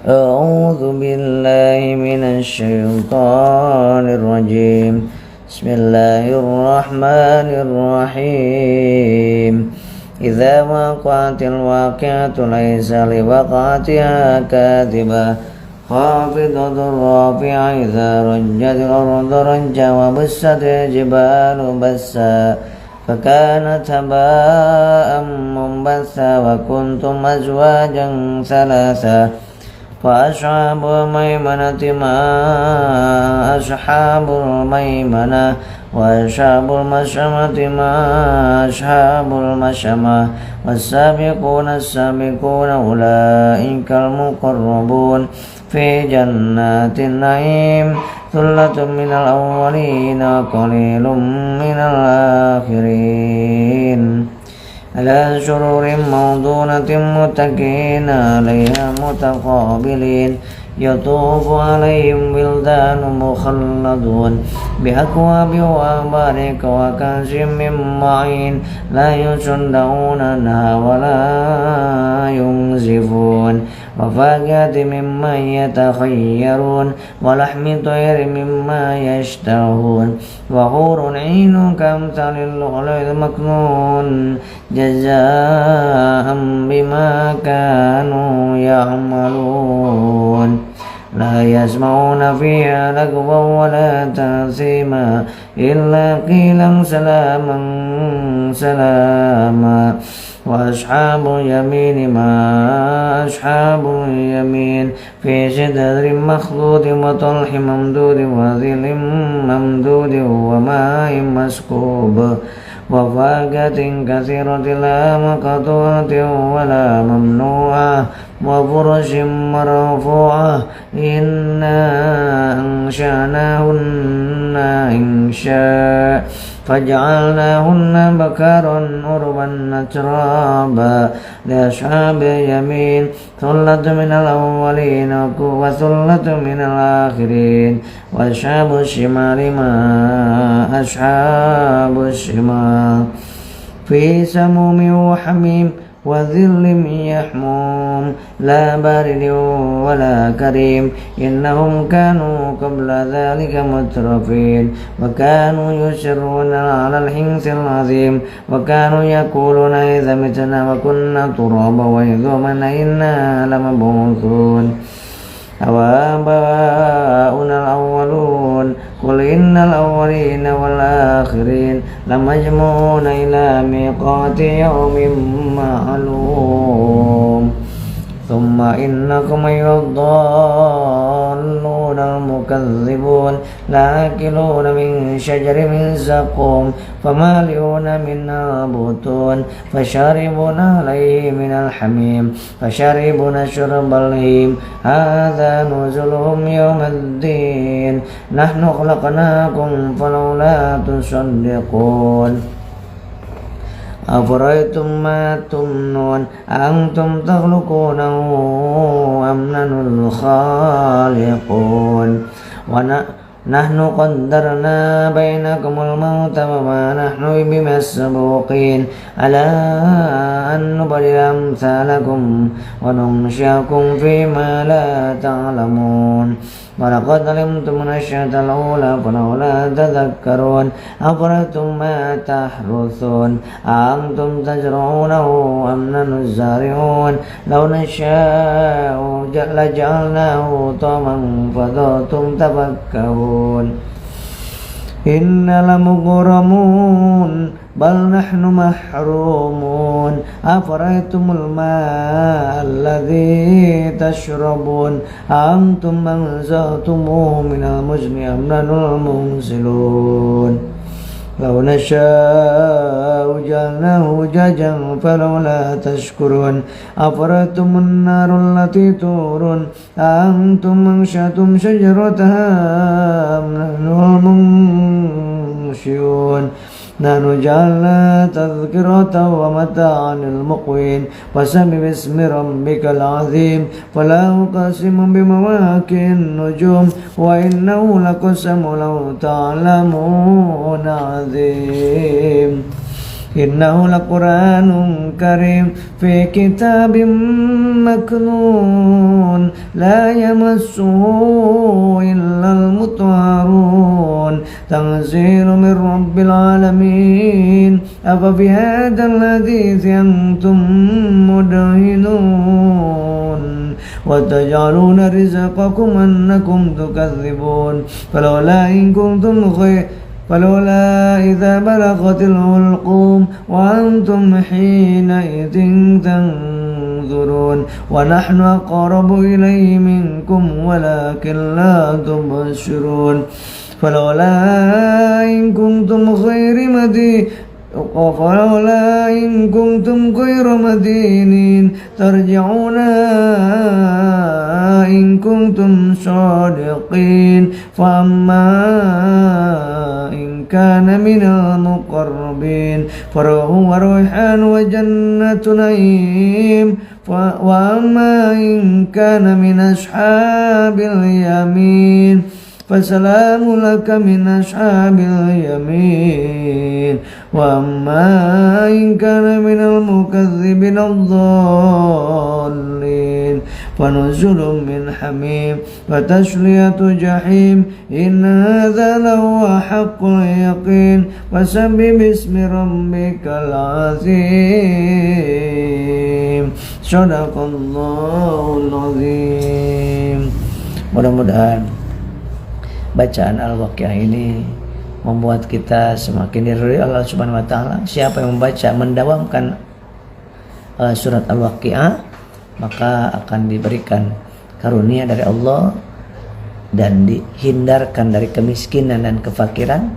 أعوذ بالله من الشيطان الرجيم. بسم الله الرحمن الرحيم. إذا وقعت الواقعة ليس لوقعتها كاذبة خافضة رافعة إذا رجت الأرض رجا وبست الجبال بسا فكانت هباء منبثا وكنتم أزواجا ثلاثا فأصحاب الميمنة ما أصحاب الميمنة وأصحاب المشأمة ما أصحاب المشأمة والسابقون السابقون أولئك المقربون في جنات النعيم ثلة من الأولين وقليل من الآخرين على سرر موضونة متكئين عليها متقابلين يطوف عليهم ولدان مخلدون بأكواب وأباريق وكأس من معين لا يصدعون عنها ولا ينزفون وفاكهة مما يتخيرون ولحم طير مما يشتهون وحور عين كأمثال اللؤلؤ المكنون جزاء بما كانوا يعملون لا يسمعون فيها لغوا ولا تأثيما إلا قيلا سلاما سلاما وأصحاب اليمين ما أصحاب اليمين في سدر مخضود وطلح ممدود وظل ممدود وماء مسكوب وفاكهة كثيرة لا مقطوعة ولا ممنوعة وفرش مرفوعة إنا أنشأناهن إنشاء فجعلناهن بكارا عربا أترابا لأصحاب اليمين ثلة من الأولين وثلة من الآخرين وأصحاب الشمال ما أصحاب الشمال في سموم وحميم وظل يحموم لا بارد ولا كريم إنهم كانوا قبل ذلك مترفين وكانوا يصرون على الحنث العظيم وكانوا يقولون إذا متنا وكنا ترابا وعظاما إنا لمبعوثون أوآباؤنا الأولون قل إن الأولين والآخرين لمجموعون إلى ميقات يوم معلوم ثم إنكم أيها الضالون المكذبون لآكلون من شجر من زقوم فمالئون منها بطون فشاربون عليه من الحميم فشاربون شرب الهيم هذا نزلهم يوم الدين نحن خلقناكم فلولا تصدقون أفرأيتم ما تمنون أأنتم تخلقونه أم نحن الخالقون نحن قدرنا بينكم الموت وما نحن بمسبوقين على أن نبدل أمثالكم وننشئكم فيما لا تعلمون ولقد علمتم النشأة الأولى فلولا تذكرون أفرأيتم ما تحرثون أأنتم تزرعونه أم نحن الزارعون لو نشاء لجعلناه طعما فظلتم تفكهون إنا لمغرمون بل نحن محرومون أفرأيتم الماء الذي تشربون أأنتم أنزلتموه من المزن أم نحن المنزلون لو نشاء جعلناه أجاجا فلولا تشكرون أفرأيتم النار التي تورون أأنتم أنشأتم شجرتها أم نحن المنشئون نحن جعلنا تذكرة ومتاعا للمقوين فسبح باسم ربك العظيم فلا أقسم بمواقع النجوم وإنه لقسم لو تعلمون عظيم إنه لقرآن كريم في كتاب مكنون لا يمسه إلا المطهرون تنزيل من رب العالمين أفبهذا الحديث أنتم مدهنون وتجعلون رزقكم أنكم تكذبون فلولا إذا بلغت الحلقوم وأنتم حينئذ تنظرون ونحن أقرب إليه منكم ولكن لا تبصرون فلولا إن كنتم غير مدينين ترجعونها إن كنتم صادقين فأما إن كان من المقربين فروح وريحان وجنة نعيم وأما إن كان من أصحاب اليمين فسلام لك من أصحاب اليمين وأما إن كان من المكذبين الضالين فنزل من حميم وتسلية جحيم إن هذا لهو حق اليقين فسبح باسم ربك العظيم صدق الله العظيم. Mudah-mudahan bacaan Al-Waqiah ini membuat kita semakin diridhoi Allah Subhanahu wa taala. Siapa yang membaca mendawamkan surat Al-Waqiah, maka akan diberikan karunia dari Allah dan dihindarkan dari kemiskinan dan kefakiran,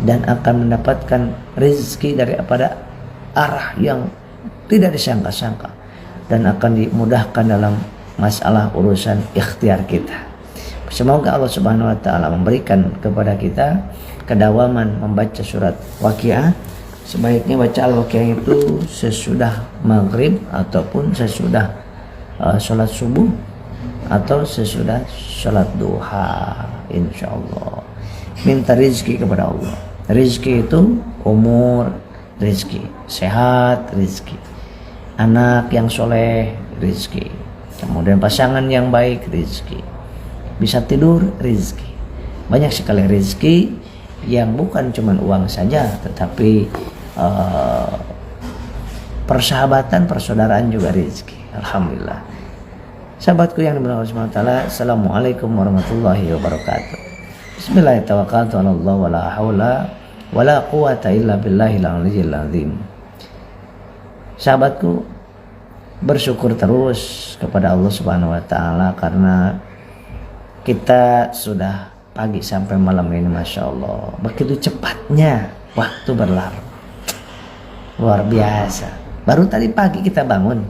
dan akan mendapatkan rezeki daripada arah yang tidak disangka-sangka, dan akan dimudahkan dalam masalah urusan ikhtiar kita. Semoga Allah Subhanahu wa taala memberikan kepada kita kedawaman membaca surat Waqiah. Sebaiknya baca Al-Waqiah itu sesudah maghrib ataupun sesudah sholat subuh atau sesudah sholat duha, insyaallah. Minta rezeki kepada Allah. Rezeki itu umur, rezeki sehat, rezeki anak yang soleh, rezeki kemudian pasangan yang baik, rezeki bisa tidur, rezeki. Banyak sekali rezeki yang bukan cuma uang saja, tetapi persahabatan, persaudaraan juga rezeki. Alhamdulillah. Sahabatku yang dimuliakan Allah Subhanahu wa taala, assalamualaikum warahmatullahi wabarakatuh. Bismillahirrahmanirrahim. Wala haula wala quwata illa billahil aliyyil azim. Sahabatku, bersyukur terus kepada Allah Subhanahu wa taala karena kita sudah pagi sampai malam ini, Masya Allah. Begitu cepatnya waktu berlalu. Luar biasa. Baru tadi pagi kita bangun.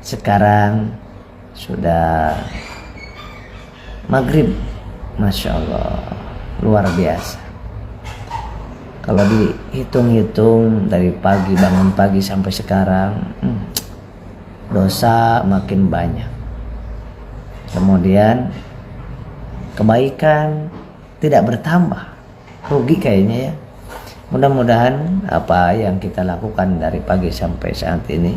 Sekarang sudah maghrib. Masya Allah. Luar biasa. Kalau dihitung-hitung dari pagi, bangun pagi sampai sekarang, dosa makin banyak. Kemudian kebaikan tidak bertambah, rugi kayaknya ya. Mudah-mudahan apa yang kita lakukan dari pagi sampai saat ini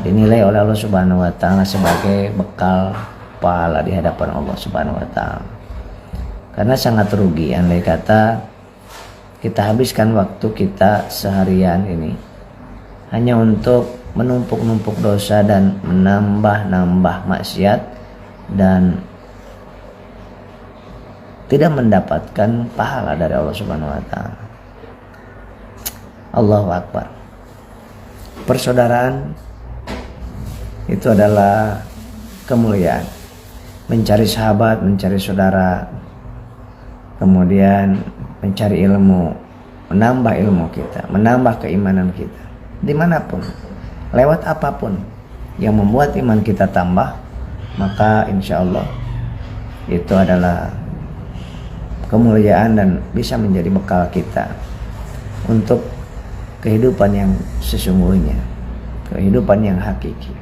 dinilai oleh Allah Subhanahu wa taala sebagai bekal pahala di hadapan Allah Subhanahu wa taala. Karena sangat rugi andai kata kita habiskan waktu kita seharian ini hanya untuk menumpuk-numpuk dosa dan menambah-nambah maksiat dan tidak mendapatkan pahala dari Allah Subhanahu wa taala. Allahu Akbar. Persaudaraan itu adalah kemuliaan. Mencari sahabat, mencari saudara, kemudian mencari ilmu, menambah ilmu kita, menambah keimanan kita. Dimanapun, lewat apapun yang membuat iman kita tambah, maka insya Allah itu adalah kemuliaan dan bisa menjadi bekal kita untuk kehidupan yang sesungguhnya, kehidupan yang hakiki.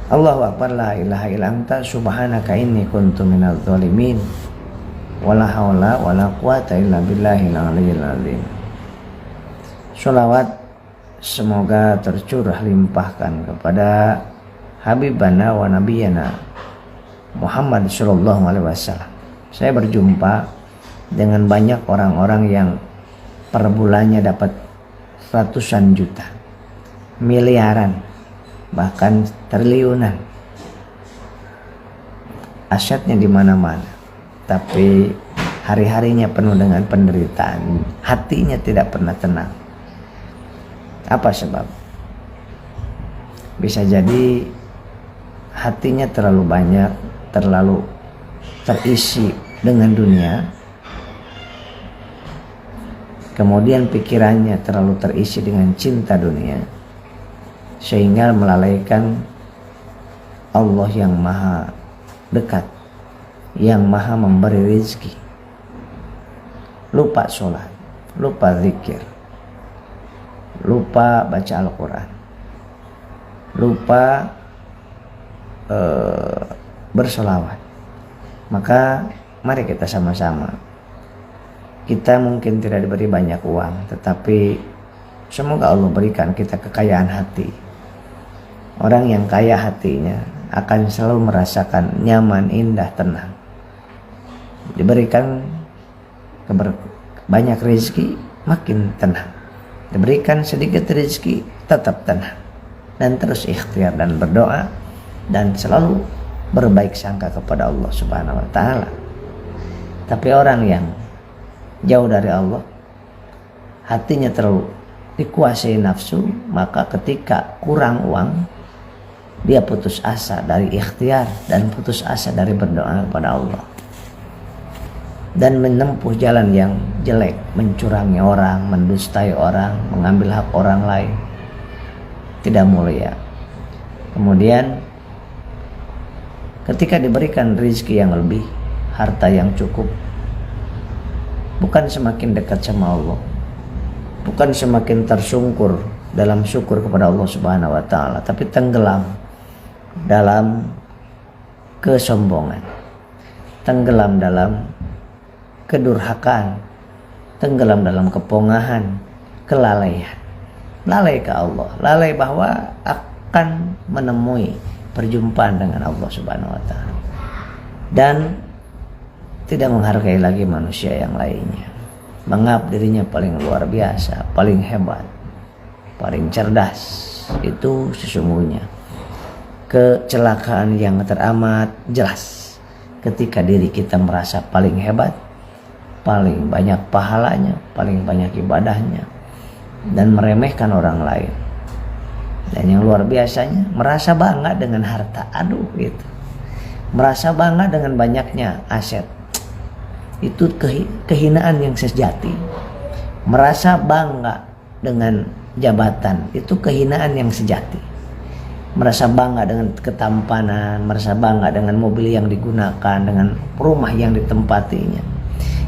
Allahu Akbar, la ilaha illa anta subhanaka inni kuntu minadz zalimin. Wala haula wala quwata illa billahil aliyyil azim. Sholawat semoga tercurah limpahkan kepada Habibana wa Nabiyana Muhammad sallallahu alaihi wasallam. Saya berjumpa dengan banyak orang-orang yang per bulannya dapat ratusan juta, miliaran, bahkan triliunan. Asetnya di mana-mana, tapi hari-harinya penuh dengan penderitaan, hatinya tidak pernah tenang. Apa sebab? Bisa jadi hatinya terlalu banyak, terlalu terisi dengan dunia, kemudian pikirannya terlalu terisi dengan cinta dunia, sehingga melalaikan Allah yang maha dekat, yang maha memberi rezeki. Lupa sholat, lupa zikir, lupa baca Al-Quran, lupa bersolawat. Maka mari kita sama-sama. Kita mungkin tidak diberi banyak uang, tetapi semoga Allah berikan kita kekayaan hati. Orang yang kaya hatinya akan selalu merasakan nyaman, indah, tenang. Diberikan banyak rezeki, makin tenang. Diberikan sedikit rezeki, tetap tenang. Dan terus ikhtiar dan berdoa, dan selalu berbaik sangka kepada Allah Subhanahu wa Ta'ala. Tapi orang yang jauh dari Allah, hatinya terlalu dikuasai nafsu, maka ketika kurang uang, dia putus asa dari ikhtiar dan putus asa dari berdoa kepada Allah, dan menempuh jalan yang jelek, mencurangi orang, mendustai orang, mengambil hak orang lain, tidak mulia. Kemudian ketika diberikan rezeki yang lebih, harta yang cukup, bukan semakin dekat sama Allah, bukan semakin tersungkur dalam syukur kepada Allah Subhanahu wa Ta'ala, tapi tenggelam dalam kesombongan, tenggelam dalam kedurhakaan, tenggelam dalam kepongahan, kelalaian, lalai ke Allah, lalai bahwa akan menemui perjumpaan dengan Allah Subhanahu wa Ta'ala, dan tidak menghargai lagi manusia yang lainnya, menganggap dirinya paling luar biasa, paling hebat, paling cerdas. Itu sesungguhnya kecelakaan yang teramat jelas ketika diri kita merasa paling hebat, paling banyak pahalanya, paling banyak ibadahnya, dan meremehkan orang lain. Dan yang luar biasanya, merasa bangga dengan harta. Aduh, itu merasa bangga dengan banyaknya aset. Itu kehinaan yang sejati. Merasa bangga dengan jabatan, itu kehinaan yang sejati. Merasa bangga dengan ketampanan, merasa bangga dengan mobil yang digunakan, dengan rumah yang ditempatinya,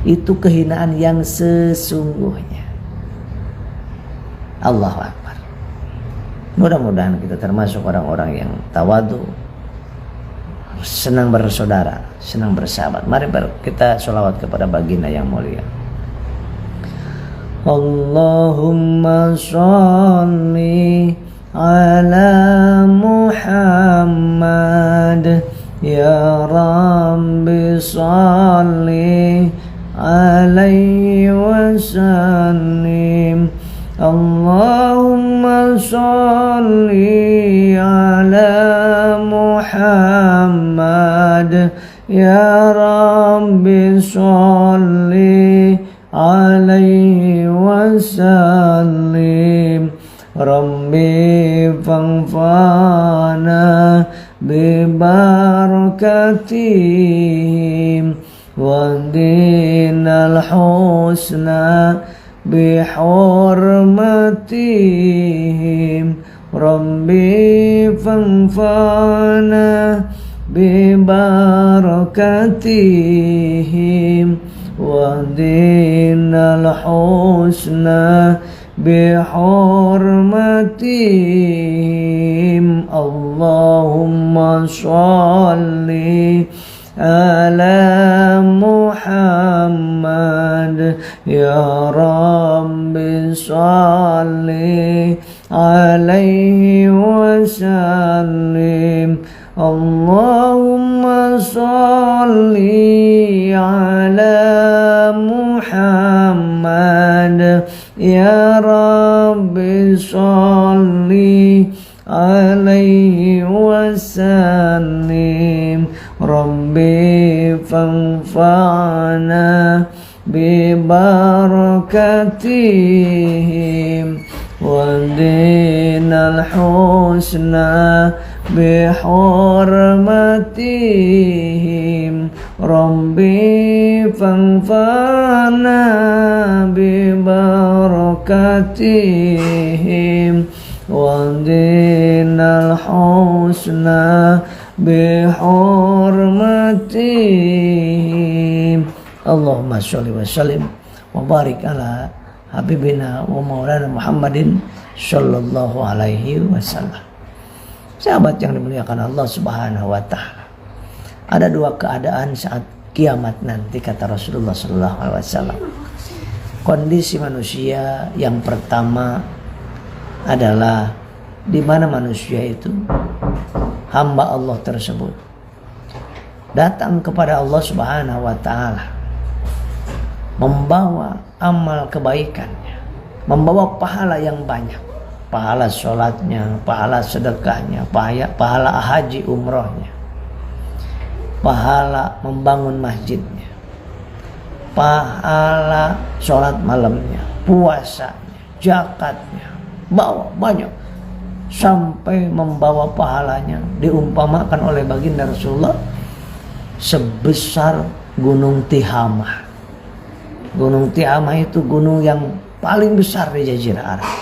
itu kehinaan yang sesungguhnya. Allahu Akbar. Mudah-mudahan kita termasuk orang-orang yang tawadu, senang bersaudara, senang bersahabat. Mari kita sholawat kepada baginda yang mulia. Allahumma sholli ala Muhammad, ya Rabbi sholli alaihi wasallim. Allahumma sholli ala Muhammad, ya Rabbi sholli alaihi wasallim. Rabbi fanfa'na bibarakatihim wa dinal husna bihurmatihim. Rabbi fanfa'na bibarakatihim wa dinal husna bihurmatihim. Allahumma sholli ala Muhammad, ya Rabbi Rabbi salli alaihi wasallim. Allahumma salli ala Muhammad. Ya Rabbi salli alaihi wasallim. Rabbi fanfa'na bibarakatihim wa dinal husna bihurmatihim. Rabbi fanfa'na bibarakatihim wa dinal husna bihurmatihim. Allahumma sholli wa sallim wa barik ala habibina wa maulana Muhammadin sallallahu alaihi wasallam. Sahabat yang dimuliakan Allah Subhanahu wa taala, ada dua keadaan saat kiamat nanti, kata Rasulullah sallallahu alaihi wasallam. Kondisi manusia yang pertama adalah di mana manusia itu, hamba Allah tersebut, datang kepada Allah Subhanahu wa taala membawa amal kebaikannya, membawa pahala yang banyak, pahala sholatnya, pahala sedekahnya, pahala haji umrohnya, pahala membangun masjidnya, pahala sholat malamnya, puasanya, zakatnya, bawa banyak, sampai membawa pahalanya diumpamakan oleh baginda Rasulullah sebesar gunung Tihamah. Gunung Tihamah itu gunung yang paling besar di Jazirah Arab.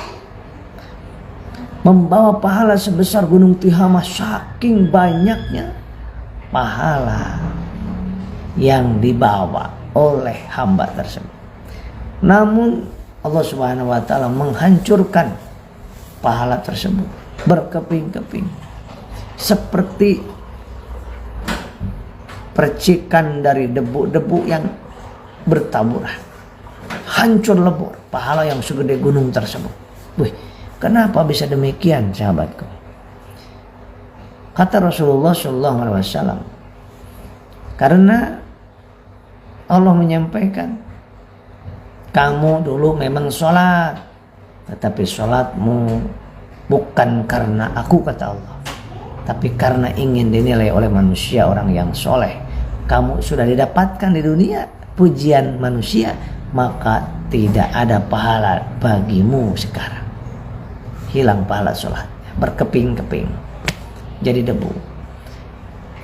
Membawa pahala sebesar gunung Tihamah, saking banyaknya pahala yang dibawa oleh hamba tersebut. Namun Allah Subhanahu wa taala menghancurkan pahala tersebut berkeping-keping, seperti percikan dari debu-debu yang bertaburan, hancur lebur pahala yang segede gunung tersebut. Wih, kenapa bisa demikian, sahabatku? Kata Rasulullah SAW, karena Allah menyampaikan, kamu dulu memang sholat, tetapi sholatmu bukan karena aku, kata Allah, tapi karena ingin dinilai oleh manusia orang yang soleh. Kamu sudah didapatkan di dunia pujian manusia, maka tidak ada pahala bagimu sekarang. Hilang pahala sholatnya, berkeping-keping, jadi debu.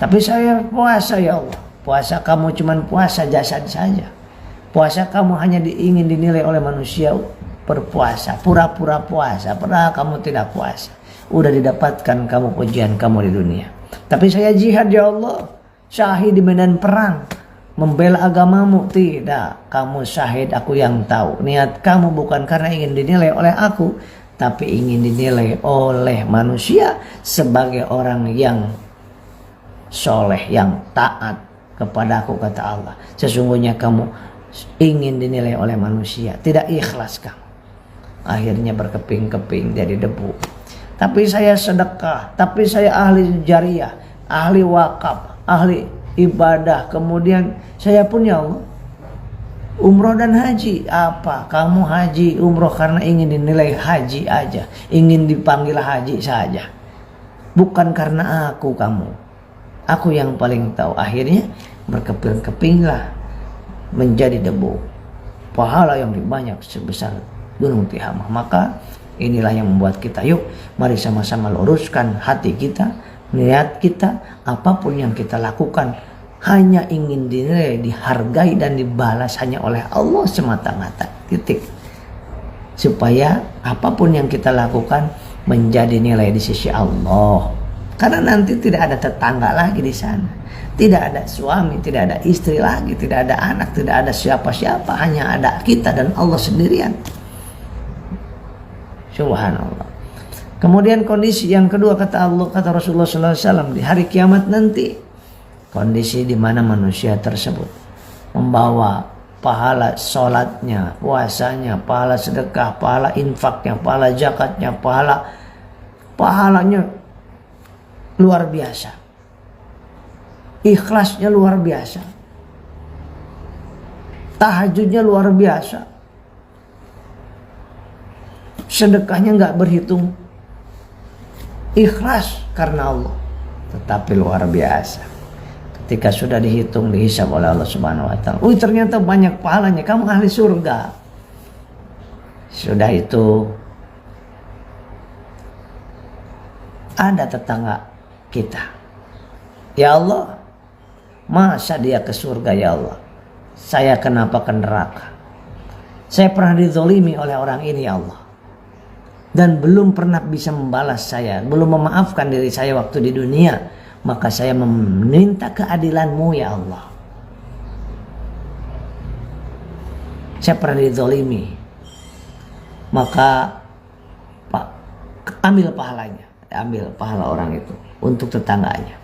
Tapi saya puasa, ya Allah. Puasa kamu cuma puasa jasad saja. Puasa kamu hanya ingin dinilai oleh manusia berpuasa, pura-pura puasa, padahal kamu tidak puasa. Udah didapatkan kamu pujian kamu di dunia. Tapi saya jihad, ya Allah, syahid di medan perang, membela agamamu. Tidak, kamu syahid, aku yang tahu. Niat kamu bukan karena ingin dinilai oleh aku, tapi ingin dinilai oleh manusia sebagai orang yang soleh, yang taat kepada aku, kata Allah. Sesungguhnya kamu ingin dinilai oleh manusia, tidak ikhlas kamu. Akhirnya berkeping-keping jadi debu. Tapi saya sedekah, tapi saya ahli jariah, ahli wakaf, ahli ibadah. Kemudian saya pun, ya Allah, umroh dan haji. Apa? Kamu haji umroh karena ingin dinilai haji aja, ingin dipanggil haji saja, bukan karena aku. Kamu, aku yang paling tahu. Akhirnya berkeping-kepinglah menjadi debu, pahala yang banyak sebesar gunung Tihamah. Maka inilah yang membuat kita, yuk mari sama-sama luruskan hati kita, niat kita. Apapun yang kita lakukan hanya ingin dinilai, dihargai dan dibalas hanya oleh Allah semata-mata, titik. Supaya apapun yang kita lakukan menjadi nilai di sisi Allah. Karena nanti tidak ada tetangga lagi di sana, tidak ada suami, tidak ada istri lagi, tidak ada anak, tidak ada siapa-siapa, hanya ada kita dan Allah sendirian. Subhanallah. Kemudian kondisi yang kedua, kata Allah, kata Rasulullah SAW, di hari kiamat nanti, kondisi di mana manusia tersebut membawa pahala sholatnya, puasanya, pahala sedekah, pahala infaknya, pahala zakatnya, pahalanya luar biasa. Ikhlasnya luar biasa. Tahajudnya luar biasa. Sedekahnya nggak berhitung. Ikhlas karena Allah. Tetapi luar biasa. Ketika sudah dihitung, dihisab oleh Allah Subhanahu wa Ta'ala. Ternyata banyak pahalanya. Kamu ahli surga. Sudah itu, ada tetangga kita. Ya Allah, masa dia ke surga ya Allah? Saya kenapa ke neraka? Saya pernah dizolimi oleh orang ini ya Allah. Dan belum pernah bisa membalas saya. Belum memaafkan diri saya waktu di dunia. Maka saya meminta keadilan-Mu ya Allah. Saya pernah dizolimi. Maka Pak, ambil pahalanya. Ambil pahala orang itu untuk tetangganya.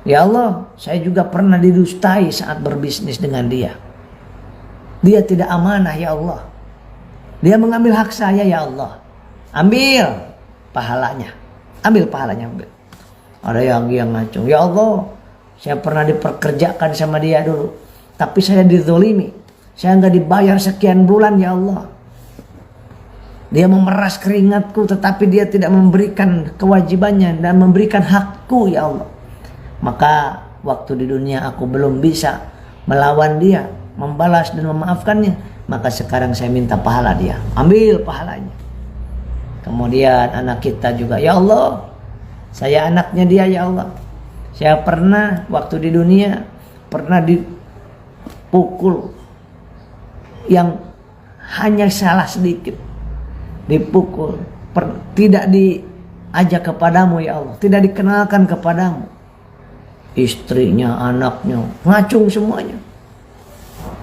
Ya Allah, saya juga pernah didustai saat berbisnis dengan dia. Dia tidak amanah ya Allah. Dia mengambil hak saya ya Allah. Ambil pahalanya. Ambil pahalanya. Ambil. Ada yang ngacung. Ya Allah, saya pernah diperkerjakan sama dia dulu. Tapi saya dizolimi. Saya nggak dibayar sekian bulan ya Allah. Dia memeras keringatku tetapi dia tidak memberikan kewajibannya dan memberikan hakku ya Allah. Maka waktu di dunia aku belum bisa melawan dia, membalas dan memaafkannya. Maka sekarang saya minta pahala dia. Ambil pahalanya. Kemudian anak kita juga. Ya Allah, saya anaknya dia ya Allah. Saya pernah waktu di dunia pernah dipukul yang hanya salah sedikit. Dipukul, tidak diajak kepadamu ya Allah, tidak dikenalkan kepadamu. Istrinya, anaknya, ngacung semuanya.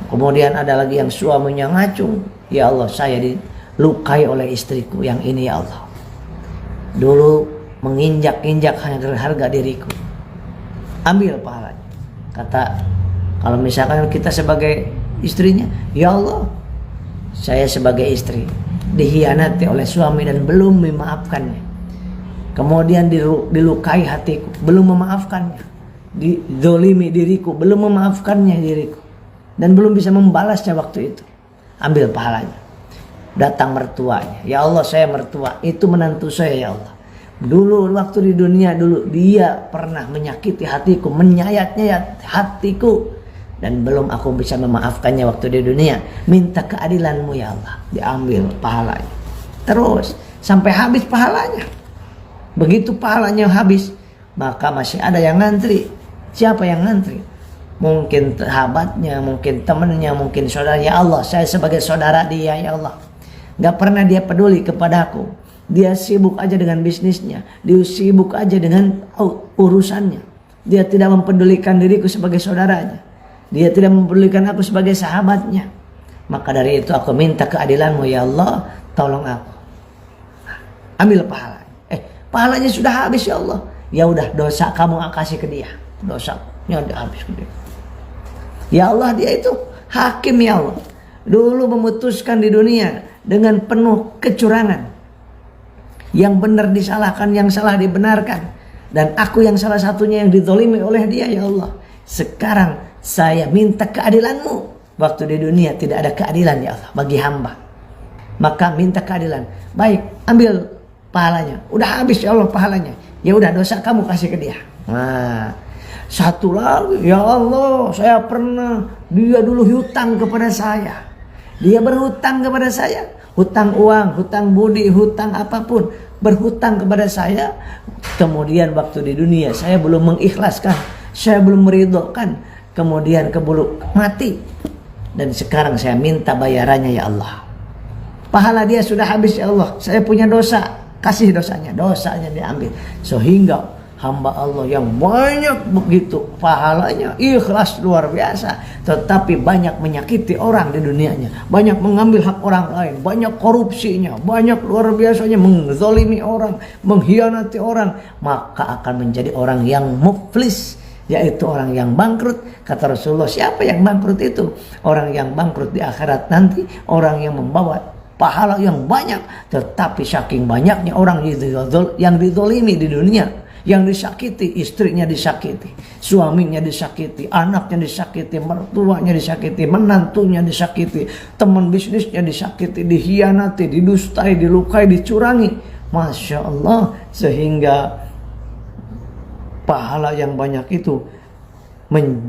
Kemudian ada lagi yang suaminya ngacung. Ya Allah, saya dilukai oleh istriku yang ini ya Allah. Dulu menginjak-injak harga diriku. Ambil pahalanya. Kata, kalau misalkan kita sebagai istrinya, ya Allah, saya sebagai istri dihianati oleh suami dan belum memaafkannya. Kemudian dilukai hatiku, belum memaafkannya. Dizolimi diriku, belum memaafkannya diriku. Dan belum bisa membalasnya waktu itu. Ambil pahalanya. Datang mertuanya. Ya Allah, saya mertua. Itu menantu saya ya Allah. Dulu waktu di dunia dulu dia pernah menyakiti hatiku, menyayat-nyayat hatiku. Dan belum aku bisa memaafkannya waktu di dunia. Minta keadilan-Mu ya Allah. Diambil pahalanya. Terus sampai habis pahalanya. Begitu pahalanya habis, maka masih ada yang ngantri. Siapa yang ngantri? Mungkin sahabatnya, mungkin temannya, mungkin saudara. Ya Allah, saya sebagai saudara dia ya Allah. Gak pernah dia peduli kepadaku. Dia sibuk aja dengan bisnisnya. Dia sibuk aja dengan urusannya. Dia tidak mempedulikan diriku sebagai saudaranya. Dia tidak mempedulikan aku sebagai sahabatnya. Maka dari itu aku minta keadilan-Mu ya Allah. Tolong aku. Ambil pahala. Pahalanya sudah habis ya Allah. Ya udah, dosa kamu kasih ke dia. Dosanya udah habis ke dia. Ya Allah, dia itu hakim ya Allah. Dulu memutuskan di dunia dengan penuh kecurangan. Yang benar disalahkan, yang salah dibenarkan. Dan aku yang salah satunya yang dizalimi oleh dia ya Allah. Sekarang saya minta keadilan-Mu. Waktu di dunia tidak ada keadilan ya Allah bagi hamba. Maka minta keadilan. Baik, ambil pahalanya. Udah habis ya Allah pahalanya. Ya udah, dosa kamu kasih ke dia. Nah, satu lagi, ya Allah, saya pernah, dia dulu hutang kepada saya. Dia berhutang kepada saya. Hutang uang, hutang budi, hutang apapun. Berhutang kepada saya. Kemudian waktu di dunia saya belum mengikhlaskan. Saya belum meridhokan. Kemudian keburu mati. Dan sekarang saya minta bayarannya ya Allah. Pahala dia sudah habis ya Allah. Saya punya dosa. Kasih dosanya. Dosanya diambil. Sehingga hamba Allah yang banyak begitu pahalanya, ikhlas luar biasa, tetapi banyak menyakiti orang di dunianya, banyak mengambil hak orang lain, banyak korupsinya, banyak luar biasanya menzalimi orang, mengkhianati orang, maka akan menjadi orang yang muflis, yaitu orang yang bangkrut. Kata Rasulullah, siapa yang bangkrut itu? Orang yang bangkrut di akhirat nanti, orang yang membawa pahala yang banyak, tetapi saking banyaknya orang yang dizalimi di dunia, yang disakiti, istrinya disakiti, suaminya disakiti, anaknya disakiti, mertuanya disakiti, menantunya disakiti, teman bisnisnya disakiti, dikhianati, didustai, dilukai, dicurangi. Masya Allah, sehingga pahala yang banyak itu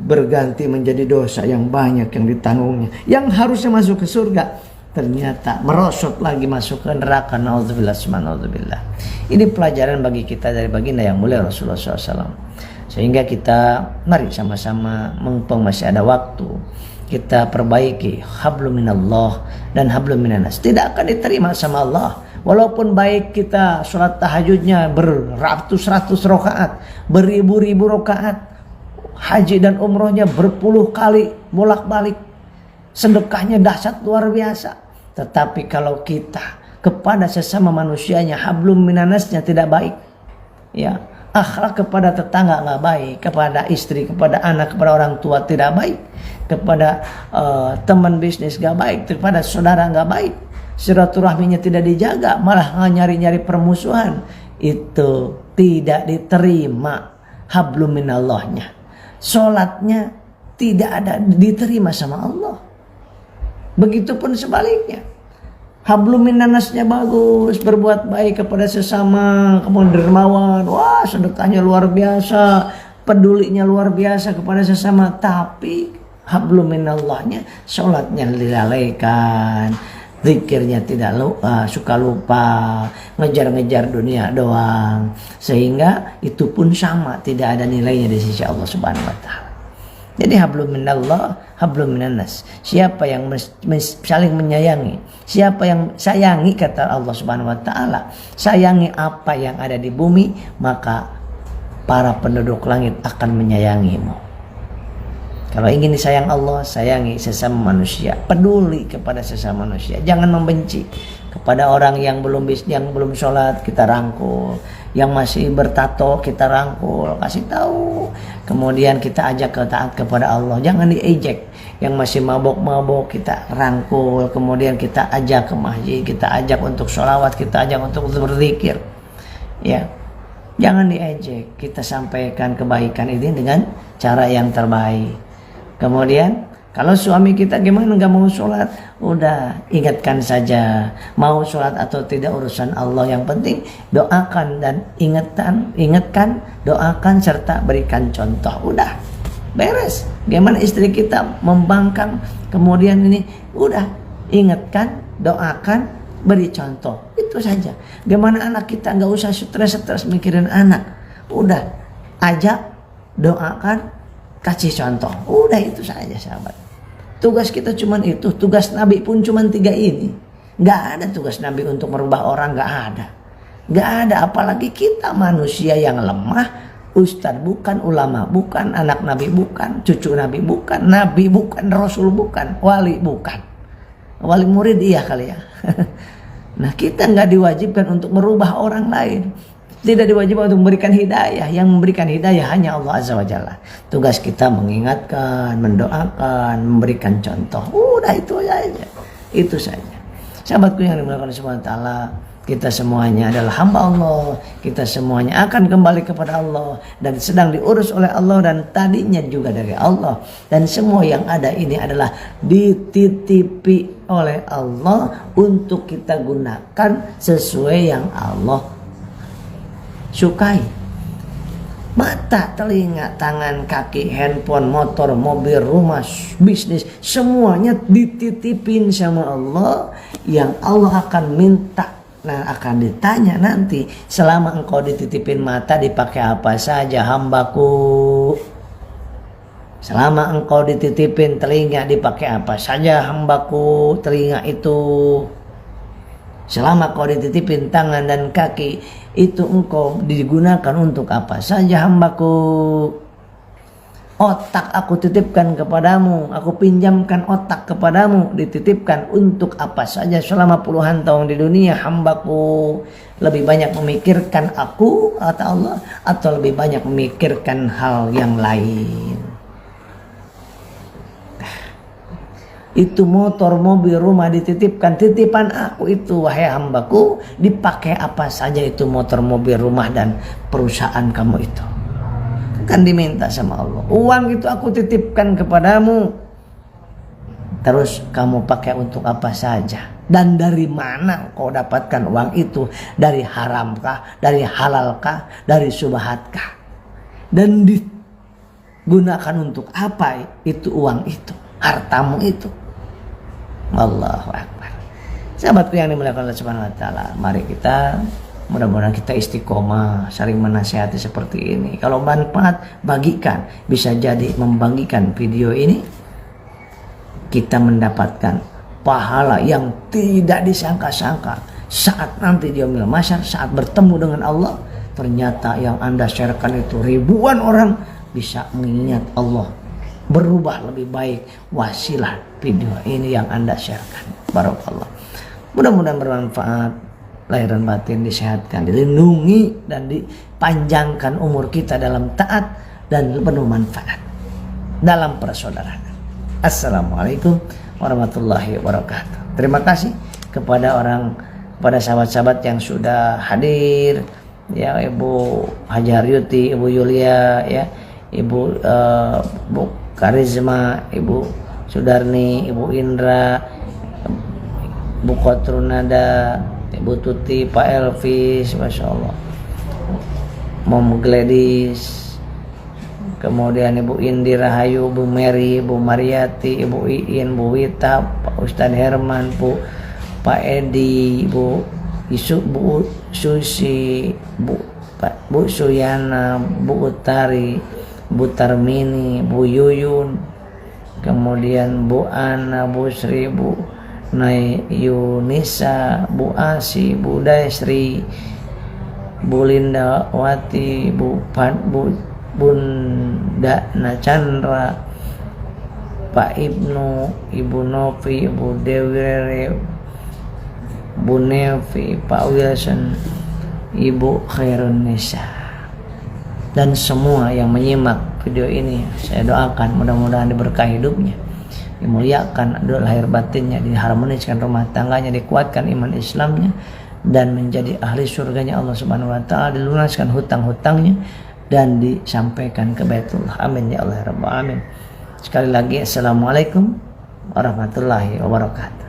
berganti menjadi dosa yang banyak yang ditanggungnya. Yang harusnya masuk ke surga, ternyata merosot lagi masuk ke neraka. Nauzubillah, subhanallah. Ini pelajaran bagi kita dari baginda yang mulia Rasulullah SAW. Sehingga kita mari sama-sama, mumpung masih ada waktu, kita perbaiki hablum minallah dan hablum minanas. Tidak akan diterima sama Allah. Walaupun baik kita sholat tahajudnya beratus-ratus rakaat, beribu-ribu rakaat, haji dan umrohnya berpuluh kali bolak-balik, sedekahnya dahsyat luar biasa, tetapi kalau kita kepada sesama manusianya hablum minanasnya tidak baik, ya, akhlak kepada tetangga nggak baik, kepada istri, kepada anak, kepada orang tua tidak baik, kepada teman bisnis nggak baik, kepada saudara nggak baik, silaturahminya tidak dijaga, malah nyari-nyari permusuhan, itu tidak diterima hablum minallahnya. Sholatnya tidak ada diterima sama Allah. Begitupun sebaliknya, hablum minannasnya bagus, berbuat baik kepada sesama, kemudian dermawan, wah sedekahnya luar biasa, pedulinya luar biasa kepada sesama, tapi hablum minallahnya, sholatnya dilalaikan, zikirnya tidak suka lupa, ngejar-ngejar dunia doang, sehingga itu pun sama, tidak ada nilainya di sisi Allah Subhanahu wa taala. Jadi hablum minallah, hablum minannas. Siapa yang saling menyayangi, siapa yang sayangi, kata Allah Subhanahu wa taala, sayangi apa yang ada di bumi, maka para penduduk langit akan menyayangimu. Kalau ingin disayang Allah, sayangi sesama manusia, peduli kepada sesama manusia. Jangan membenci kepada orang yang belum sholat, kita rangkul. Yang masih bertato, kita rangkul, kasih tahu. Kemudian kita ajak ke taat kepada Allah, jangan diejek. Yang masih mabok-mabok, kita rangkul. Kemudian kita ajak ke masjid, kita ajak untuk sholawat, kita ajak untuk berzikir. Ya, jangan diejek. Kita sampaikan kebaikan ini dengan cara yang terbaik. Kemudian kalau suami kita gimana nggak mau sholat, udah ingatkan saja, mau sholat atau tidak urusan Allah, yang penting doakan dan ingatkan, doakan serta berikan contoh, udah beres. Gimana istri kita membangkang, kemudian ini udah ingatkan, doakan, beri contoh, itu saja. Gimana anak kita nggak usah stres mikirin anak, udah ajak, doakan, kasih contoh, udah itu saja sahabat. Tugas kita cuman itu, tugas Nabi pun cuman 3 ini. Gak ada tugas Nabi untuk merubah orang, gak ada. Gak ada, apalagi kita manusia yang lemah, ustadz bukan, ulama bukan, anak Nabi bukan, cucu Nabi bukan, Nabi bukan, Rasul bukan, wali bukan. Wali murid iya kali ya. Nah kita gak diwajibkan untuk merubah orang lain. Tidak diwajibkan untuk memberikan hidayah. Yang memberikan hidayah hanya Allah Azza wa Jalla. Tugas kita mengingatkan, mendoakan, memberikan contoh. Udah itu saja. Itu saja. Sahabatku yang dimuliakan Allah Subhanahu wa taala, kita semuanya adalah hamba Allah. Kita semuanya akan kembali kepada Allah dan sedang diurus oleh Allah dan tadinya juga dari Allah. Dan semua yang ada ini adalah dititipi oleh Allah untuk kita gunakan sesuai yang Allah sukai. Mata, telinga, tangan, kaki, handphone, motor, mobil, rumah, bisnis, semuanya dititipin sama Allah, yang Allah akan minta. Nah, akan ditanya nanti, selama engkau dititipin mata dipakai apa saja hambaku? Selama engkau dititipin telinga dipakai apa saja hambaku telinga itu? Selama kau dititipin tangan dan kaki, itu engkau digunakan untuk apa saja hambaku? Otak aku titipkan kepadamu, aku pinjamkan otak kepadamu, dititipkan untuk apa saja selama puluhan tahun di dunia. Hambaku lebih banyak memikirkan aku kata Allah atau lebih banyak memikirkan hal yang lain. Itu motor, mobil, rumah dititipkan, titipan aku itu wahai hambaku, dipakai apa saja itu motor, mobil, rumah dan perusahaan kamu itu. Kan diminta sama Allah, uang itu aku titipkan kepadamu, terus kamu pakai untuk apa saja dan dari mana kau dapatkan uang itu, dari haramkah, dari halalkah, dari subhatkah, dan digunakan untuk apa itu uang itu, hartamu itu. Allahu Akbar. Sahabatku yang dimuliakan Allah Subhanahu wa taala, mari kita mudah-mudahan kita istiqomah saling menasihati seperti ini. Kalau manfaat bagikan, bisa jadi membagikan video ini kita mendapatkan pahala yang tidak disangka-sangka saat nanti di yaumil mahsyar, saat bertemu dengan Allah. Ternyata yang Anda sharekan itu ribuan orang bisa mengingat Allah, berubah lebih baik wasilah video ini yang Anda sharekan. Barakallah. Mudah-mudahan bermanfaat, lahir dan batin disehatkan, dilindungi dan dipanjangkan umur kita dalam taat dan penuh manfaat dalam persaudaraan. Assalamualaikum warahmatullahi wabarakatuh. Terima kasih kepada sahabat-sahabat yang sudah hadir, ya, Ibu Haji Haryuti, Ibu Yulia, ya, Ibu Bu Karizma, Ibu Sudarni, Ibu Indra, Bu Kotrunada, Ibu Tuti, Pak Elvis, Masya Allah, Mom Gladys, kemudian Ibu Indi Rahayu, Bu Mary, Bu Mariati, Ibu Iin, Bu Wita, Pak Ustadz Herman, Pak Edi, Bu Susi, Bu Suyana, Bu Utari, Bu Tarmini, Bu Yuyun, kemudian Bu Ana, Bu Sri, Bu Nay Yunisa, Bu Asi, Bu Daisri, Bu Linda Wati, Bu Bunda Chandra, Pak Ibnu, Ibu Novi, Bu Dewi Rere, Bu Nevi, Pak Wilson, Ibu Khairun Nisa, dan semua yang menyimak video ini. Saya doakan mudah-mudahan diberkahi hidupnya, dimuliakan lahir batinnya, diharmoniskan rumah tangganya, dikuatkan iman Islamnya, dan menjadi ahli surganya Allah Subhanahu wa taala, dilunaskan hutang-hutangnya dan disampaikan ke Baitullah. Amin ya Allah ya Rabbal alamin. Sekali lagi assalamualaikum warahmatullahi wabarakatuh.